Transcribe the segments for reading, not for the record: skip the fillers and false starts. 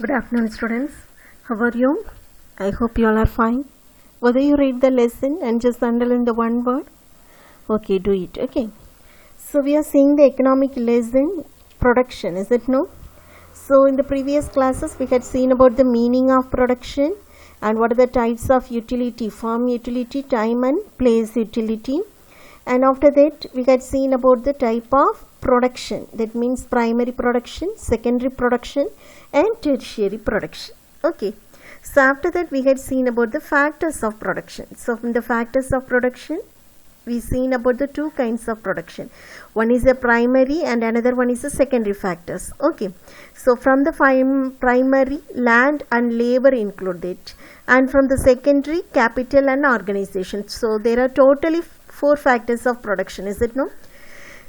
Good afternoon, students. How are you? I hope you all are fine. Whether you read the lesson and just underline the one word, okay, do it. Okay. So we are seeing the economic lesson production, is it no? So in the previous classes we had seen about the meaning of production and what are the types of utility, form utility, time and place utility. And after that we had seen about the type of production, that means primary production, secondary production and tertiary production. Okay, so after that we had seen about the factors of production. So from the factors of production we seen about the two kinds of production. One is a primary and another one is a secondary factors. Okay, so from the primary, land and labor included, and from the secondary, capital and organization. So there are totally 4 factors of production, is it no?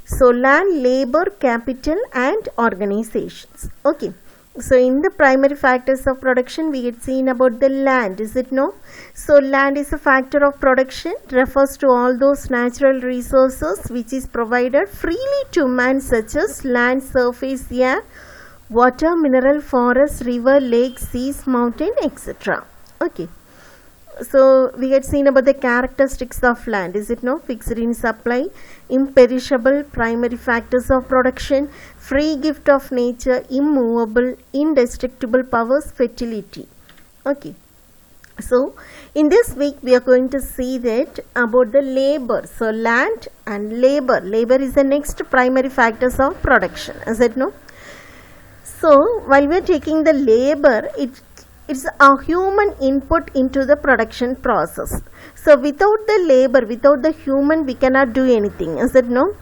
So land, labor, capital and organizations. Okay, so in the primary factors of production we had seen about the land, is it no? So land is a factor of production, refers to all those natural resources which is provided freely to man, such as land, surface, air, water, mineral, forest, river, lake, seas, mountain, etc. Okay, so we had seen about the characteristics of land, is it no? Fixed in supply, imperishable, primary factors of production, free gift of nature, immovable, indestructible powers, fertility. Okay, so in this week we are going to see that about the labor. So land and labor is the next primary factors of production, is it no? So while we are taking the labor, it's a human input into the production process. So without the labor, without the human, we cannot do anything, is it no?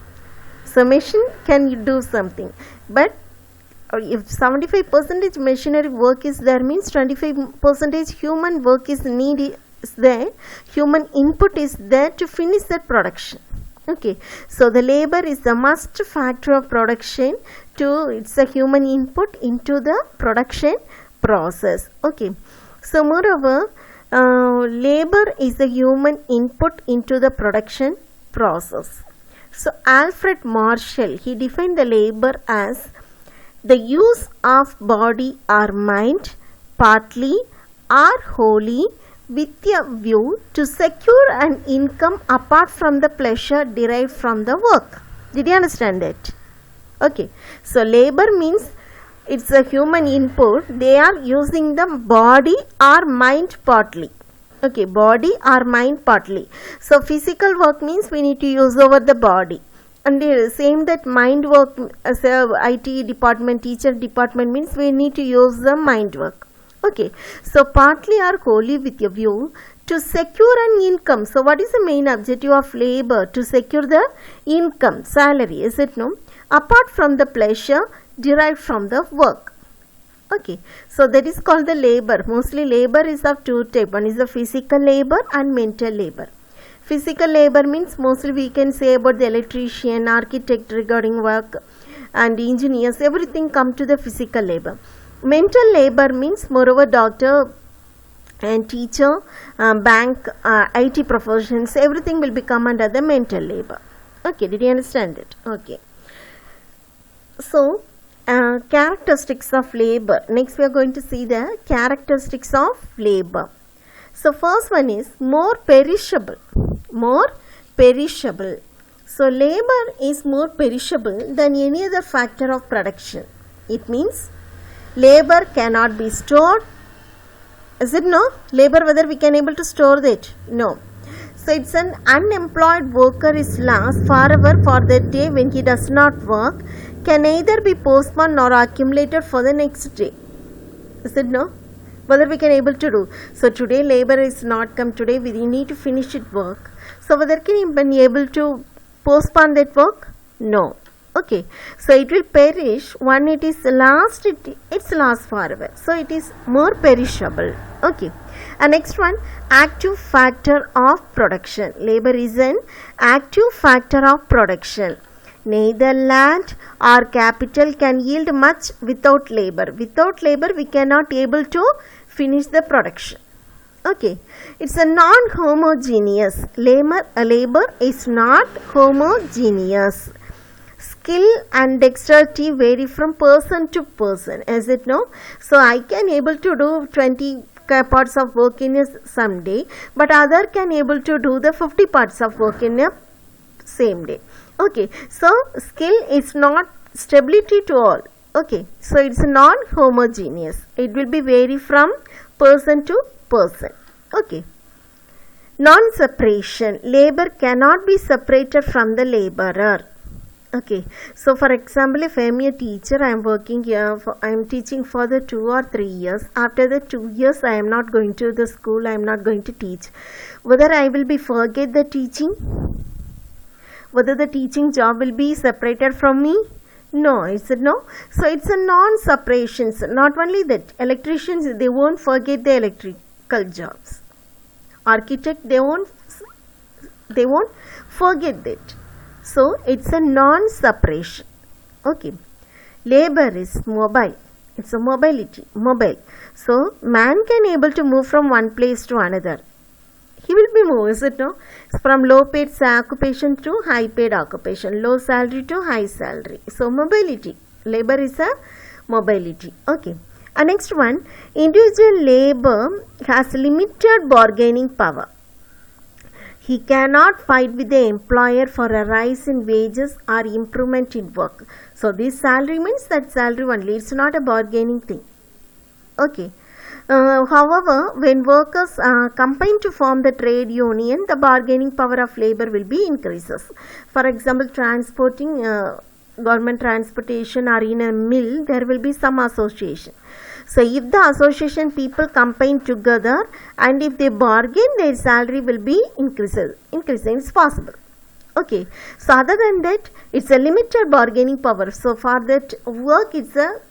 So machine can do something, but if 75% machinery work is there, means 25% human work is needed, is there, human input is there to finish that production. Okay, so the labor is the must factor of production, it's a human input into the production process. Okay, so moreover labor is the human input into the production process. So Alfred Marshall, he defined the labor as the use of body or mind partly or wholly with a view to secure an income apart from the pleasure derived from the work. Did you understand that? Okay, so labor means it's a human input, they are using the body or mind partly. Okay, body or mind partly. So physical work means we need to use over the body, and the same that mind work as a IT department, teacher department means we need to use the mind work. Okay, so partly or wholly with a view to secure an income. So what is the main objective of labor? To secure the income, salary, is it no? Apart from the pleasure derived from the work. Okay, so that is called the labor. Mostly labor is of two types. One is the physical labor and mental labor. Physical labor means mostly we can say about the electrician, architect regarding work, and engineers, everything come to the physical labor. Mental labor means moreover doctor and teacher, bank, IT professions, everything will become under the mental labor. Okay, did you understand it? Okay, so characteristics of labor. Next we are going to see the characteristics of labor. So first one is more perishable. More perishable. So labor is more perishable than any other factor of production. It means labor cannot be stored. Is it no? Labor, whether we can able to store that? No. So it's an unemployed worker is lost forever for that day when he does not work, can either be postponed or accumulated for the next day. Is it no? Whether we can able to do. So today labor is not come today, we need to finish it work. So whether can you be able to postpone that work? No. Okay, so it will perish when it is lost, it's lost forever. So it is more perishable. Okay, and next one, active factor of production. Labor is an active factor of production. Neither land or capital can yield much without labor. Without labor we cannot able to finish the production. Okay, it's a non-homogeneous. Labor is not homogeneous. skill and dexterity vary from person to person, is it no? So I can able to do 20 parts of work in a someday, but other can able to do the 50 parts of work in a same day. Okay, so skill is not stability to all. Okay, so it's non homogeneous, it will be vary from person to person. Okay, non separation, labor cannot be separated from the laborer. Okay, so for example, if I am a teacher, I am working here, I am teaching for the 2 or 3 years. After the 2 years, I am not going to the school, I am not going to teach. Whether I will be forget the teaching? Whether the teaching job will be separated from me? No, is it no? So it's a non-separation. Not only that, electricians, they won't forget the electrical jobs. Architect, they won't forget that. So it's a non-separation. Okay. Labor is mobile. It's a mobility. Mobile. So man can able to move from one place to another. He will be moved, is it no? From low paid occupation to high paid occupation. Low salary to high salary. So mobility. Labor is a mobility. Okay. And next one. Individual labor has limited bargaining power. He cannot fight with the employer for a rise in wages or improvement in work. So this salary means that salary only. It's not a bargaining thing. Okay. However, when workers combine to form the trade union, the bargaining power of labor will be increases. For example, transporting, government transportation or in a mill, there will be some association. So if the association people combine together and if they bargain, their salary will be increasing. It's possible. Okay. So other than that, it's a limited bargaining power. So for that work, it's a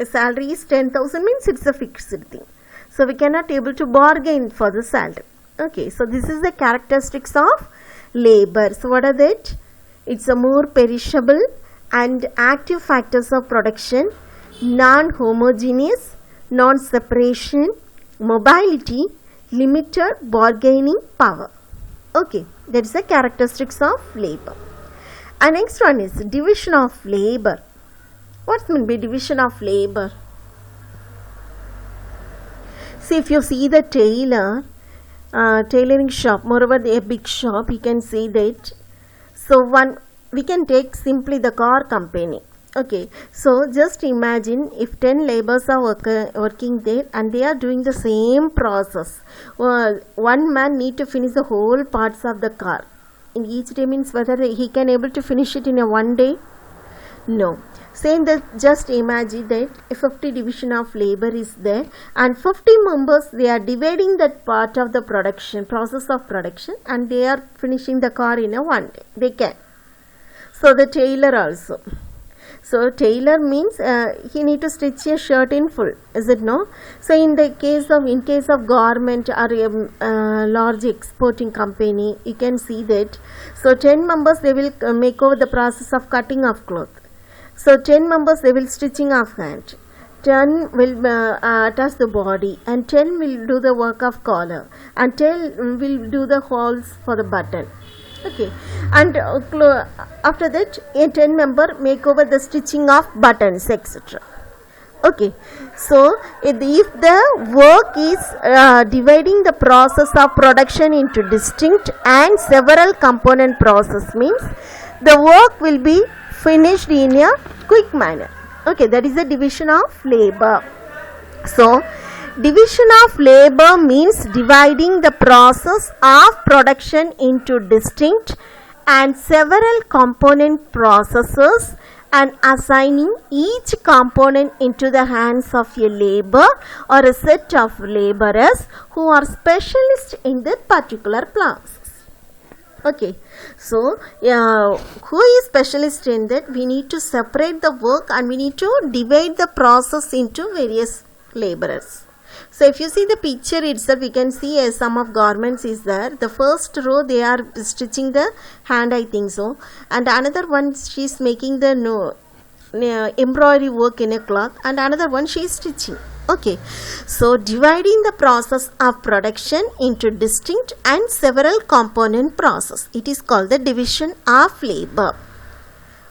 salary is 10,000 means it's a fixed thing. So we cannot able to bargain for the salary. Okay. So this is the characteristics of labor. So what are that? It's a more perishable and active factors of production, non-homogeneous, non-separation, mobility, limited bargaining power. Okay, that is the characteristics of labor. And next one is division of labor. What mean by division of labor? See, if you see the tailor, tailoring shop, moreover a big shop, you can see that. So we can take simply the car company. Okay, so just imagine if 10 laborers are working there and they are doing the same process. One man need to finish the whole parts of the car. In each day means whether he can able to finish it in a one day? No. Saying that just imagine that a 50 division of labor is there and 50 members, they are dividing that part of the production, process of production, and they are finishing the car in a one day. They can. So the tailor also. So tailor means he need to stitch a shirt in full, is it no? So in case of garment or a large exporting company, you can see that. So 10 members they will make over the process of cutting of cloth. So 10 members they will stitching of hand. 10 will attach the body and 10 will do the work of collar and 10 will do the holes for the button. Okay, and after that a 10 member make over the stitching of buttons, etc. Okay, so if the work is dividing the process of production into distinct and several component process means the work will be finished in a quick manner. Okay, that is the division of labor. So division of labor means dividing the process of production into distinct and several component processes and assigning each component into the hands of a labor or a set of laborers who are specialists in that particular process. Okay, so who is specialist in that? We need to separate the work and we need to divide the process into various laborers. So if you see the picture itself, we can see a sum of garments is there. The first row they are stitching the hand, I think so, and another one she is making the embroidery work in a cloth, and another one she is stitching. Okay, so dividing the process of production into distinct and several component process, it is called the division of labor.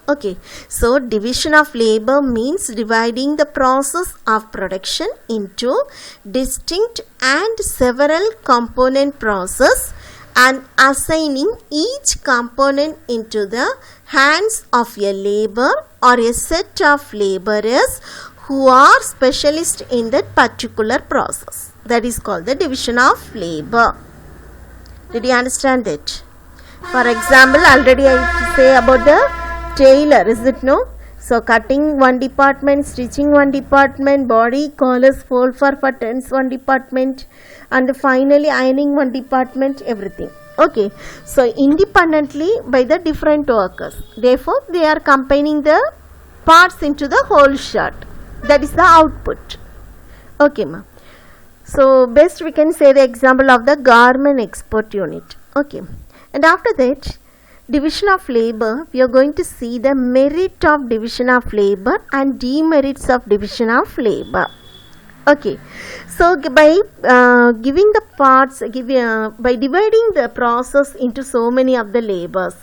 Okay, so division of labor means dividing the process of production into distinct and several component process and assigning each component into the hands of a labor or a set of laborers who are specialists in that particular process. That is called the division of labor. Did you understand it? For example, already I say about the tailor, is it no? So cutting one department, stitching one department, body, collars, fold for buttons one department, and finally ironing one department, everything. Okay, so independently by the different workers. Therefore, they are combining the parts into the whole shirt. That is the output. Okay, ma. So best we can say the example of the garment export unit. Okay, and after that, division of labor, we are going to see the merit of division of labor and demerits of division of labor. Okay, so by giving the parts, by dividing the process into so many of the labors,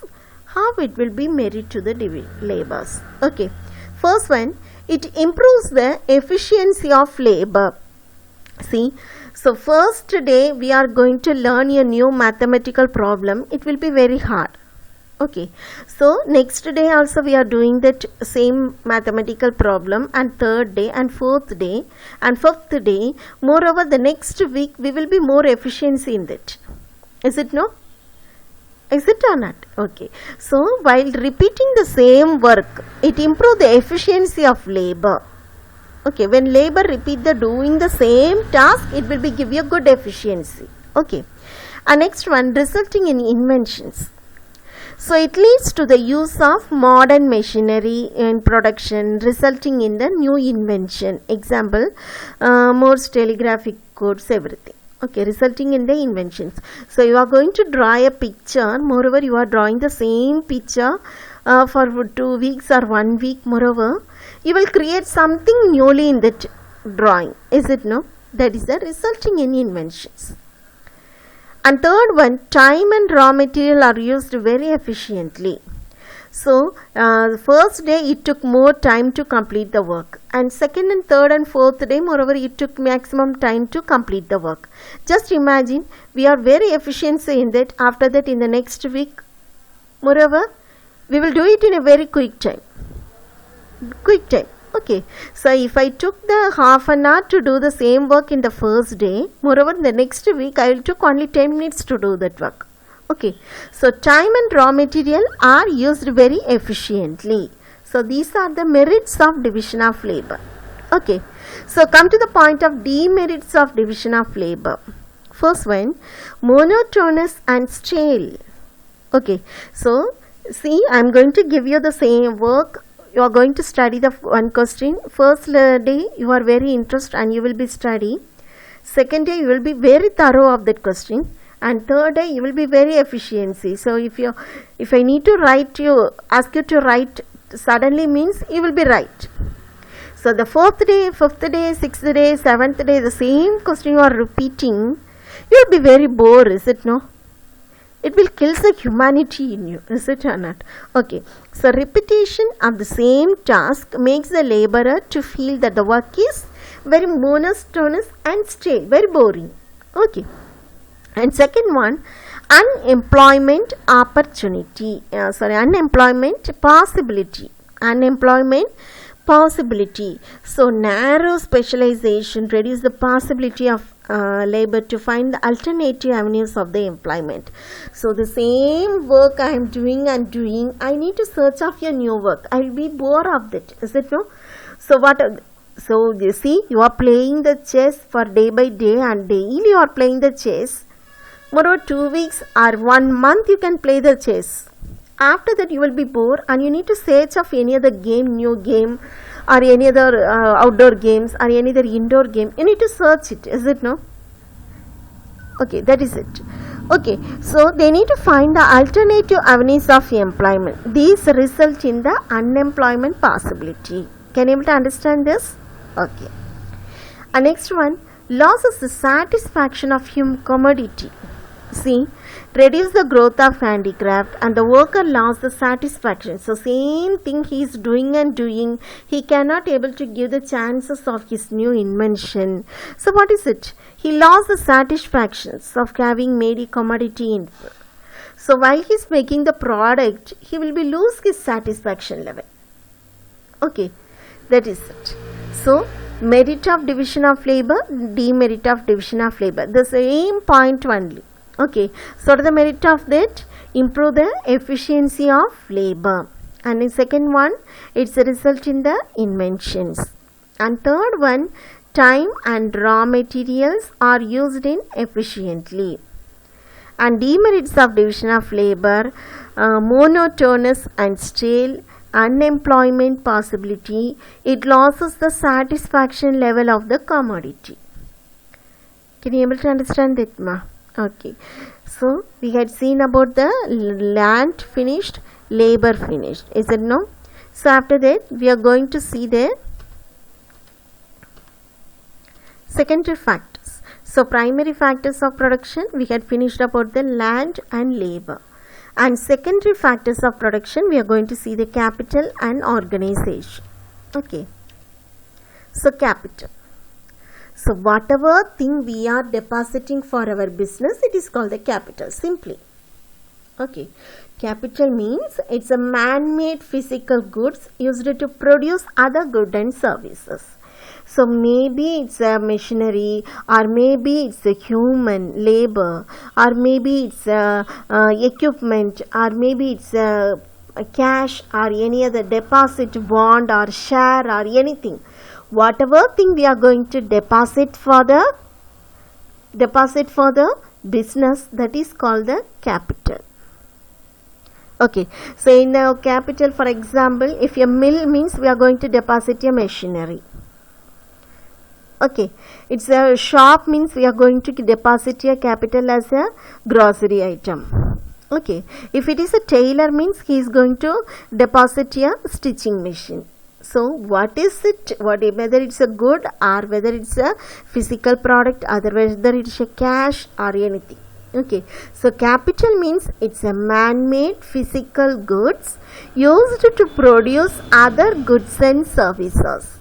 how it will be merit to the labors. Okay, first one, it improves the efficiency of labor. See, so first day we are going to learn a new mathematical problem. It will be very hard. Okay, so next day also we are doing that same mathematical problem, and third day and fourth day and fifth day. Moreover, the next week we will be more efficiency in that. Is it no? Is it or not? Okay, so while repeating the same work, it improves the efficiency of labor. Okay, when labor repeat the doing the same task, it will be give you good efficiency. Okay, and next one, resulting in inventions. So it leads to the use of modern machinery in production, resulting in the new invention. Example, Morse telegraphic codes, everything. Okay, resulting in the inventions. So you are going to draw a picture. Moreover, you are drawing the same picture for 2 weeks or 1 week. Moreover, you will create something newly in that drawing. Is it no? That is the resulting in inventions. And third one, time and raw material are used very efficiently. So, the first day it took more time to complete the work, and second and third and fourth day, moreover, it took maximum time to complete the work. Just imagine, we are very efficient in that. After that, in the next week, moreover, we will do it in a very quick time. Okay, so if I took the half an hour to do the same work in the first day, moreover the next week I took only 10 minutes to do that work. Okay, so time and raw material are used very efficiently. So these are the merits of division of labor. Okay, so come to the point of demerits of division of labor. First one, monotonous and stale. Okay, so see, I am going to give you the same work. You are going to study the one question. First day you are very interested and you will be study. Second day you will be very thorough of that question, and third day you will be very efficiency. So if I need to ask you to write suddenly, means you will be right. So the fourth day, fifth day, sixth day, seventh day, the same question you are repeating, you will be very bored, is it no? It will kill the humanity in you, is it or not? Okay, so repetition of the same task makes the laborer to feel that the work is very monotonous and stale, very boring. Okay, and second one, unemployment opportunity, unemployment possibility. So narrow specialization reduce the possibility of labor to find the alternative avenues of the employment. So the same work I am doing, I need to search of a new work. I will be bored of that, is it no? So so you see, you are playing the chess for day by day, and daily you are playing the chess. Moreover, 2 weeks or 1 month you can play the chess. After that you will be bored and you need to search of any other game, new game, or any other outdoor games, or any other indoor game. You need to search it, is it no? Okay, that is it. Okay, so they need to find the alternative avenues of employment. These result in the unemployment possibility. Can you able to understand this? Okay. And next one, losses the satisfaction of commodity. See, reduce the growth of handicraft and the worker lost the satisfaction. So same thing he is doing and doing, he cannot able to give the chances of his new invention. So what is it? He lost the satisfactions of having made a commodity in. So while he is making the product, he will be lose his satisfaction level. Okay, that is it. So merit of division of labor, demerit of division of labor, the same point only. Okay, so the merit of that, improve the efficiency of labor, and in second one, it's a result in the inventions, and third one, time and raw materials are used in efficiently, and demerits of division of labor, monotonous and stale, unemployment possibility, it loses the satisfaction level of the commodity. Can you able to understand that, ma? Okay, so we had seen about the land finished, labor finished, is it no? So after that we are going to see the secondary factors. So primary factors of production we had finished about the land and labor, and secondary factors of production we are going to see the capital and organization. Okay, so capital. So whatever thing we are depositing for our business, it is called the capital simply. Okay, capital means it's a man-made physical goods used to produce other goods and services. So maybe it's a machinery, or maybe it's a human labor, or maybe it's a equipment, or maybe it's a cash, or any other deposit, bond or share or anything. Whatever thing we are going to deposit for the business, that is called the capital. Okay, so in the capital, for example, if a mill means we are going to deposit a machinery. Okay, it's a shop means we are going to deposit a capital as a grocery item. Okay, if it is a tailor means he is going to deposit a stitching machine. So what is it, whether it's a good or whether it's a physical product, otherwise whether it's a cash or anything. Okay, so capital means it's a man-made physical goods used to produce other goods and services.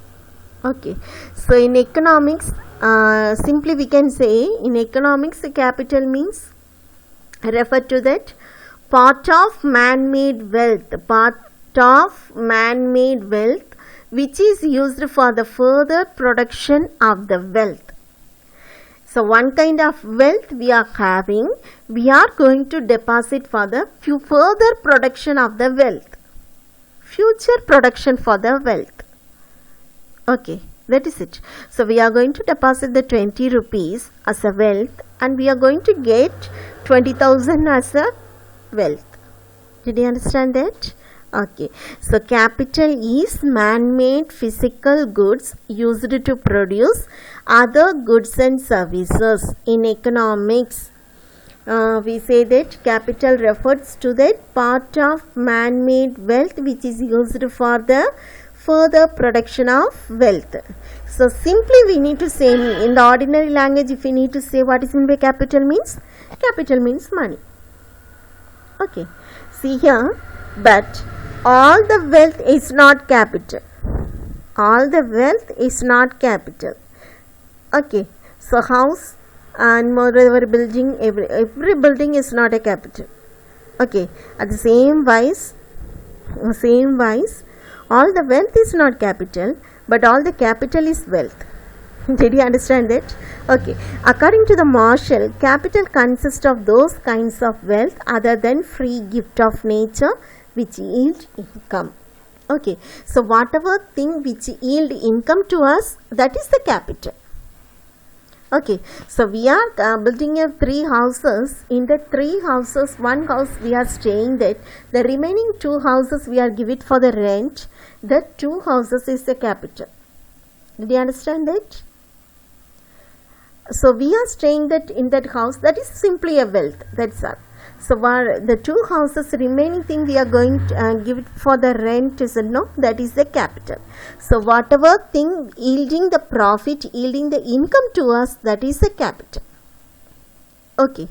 Okay, so in economics, simply we can say in economics capital means refer to that part of man-made wealth, which is used for the further production of the wealth. So one kind of wealth we are having, we are going to deposit for the further production of the wealth, future production for the wealth. Okay, that is it. So we are going to deposit the 20 rupees as a wealth, and we are going to get 20,000 as a wealth. Did you understand that? Okay, so capital is man-made physical goods used to produce other goods and services. In economics, we say that capital refers to that part of man-made wealth which is used for the further production of wealth. So simply we need to say, in the ordinary language, if we need to say what is meant by capital means money. Okay, see here, but all the wealth is not capital. All the wealth is not capital. Okay, so house and moreover building, every building is not a capital. Okay, at the same wise, all the wealth is not capital, but all the capital is wealth. Did you understand that? Okay, according to the Marshall, capital consists of those kinds of wealth other than free gift of nature which yield income. Okay, so whatever thing which yield income to us, that is the capital. Okay, so we are building 3 houses. In the 3 houses, 1 house we are staying that, the remaining 2 houses we are give it for the rent. The 2 houses is the capital. Did you understand that? So we are staying that in that house, that is simply a wealth, that's all. So the 2 houses remaining thing we are going to give it for the rent is that is the capital. So whatever thing yielding the profit, yielding the income to us, that is the capital. Okay,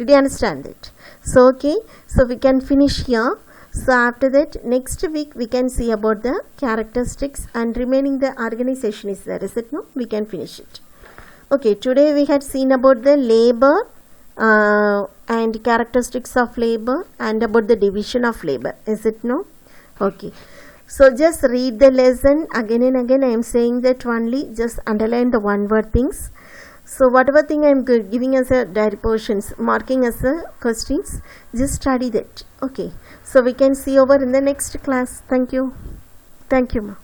Did you understand it? So okay, so we can finish here. So after that, next week we can see about the characteristics, and remaining the organization is there, is it no? We can finish it. Okay, today we had seen about the labor and characteristics of labor and about the division of labor, is it no? Okay, so just read the lesson again and again. I am saying that only, just underline the one word things. So whatever thing I am giving as a diary portions, marking as a questions, just study that. Okay, so we can see over in the next class. Thank you. Thank you, ma.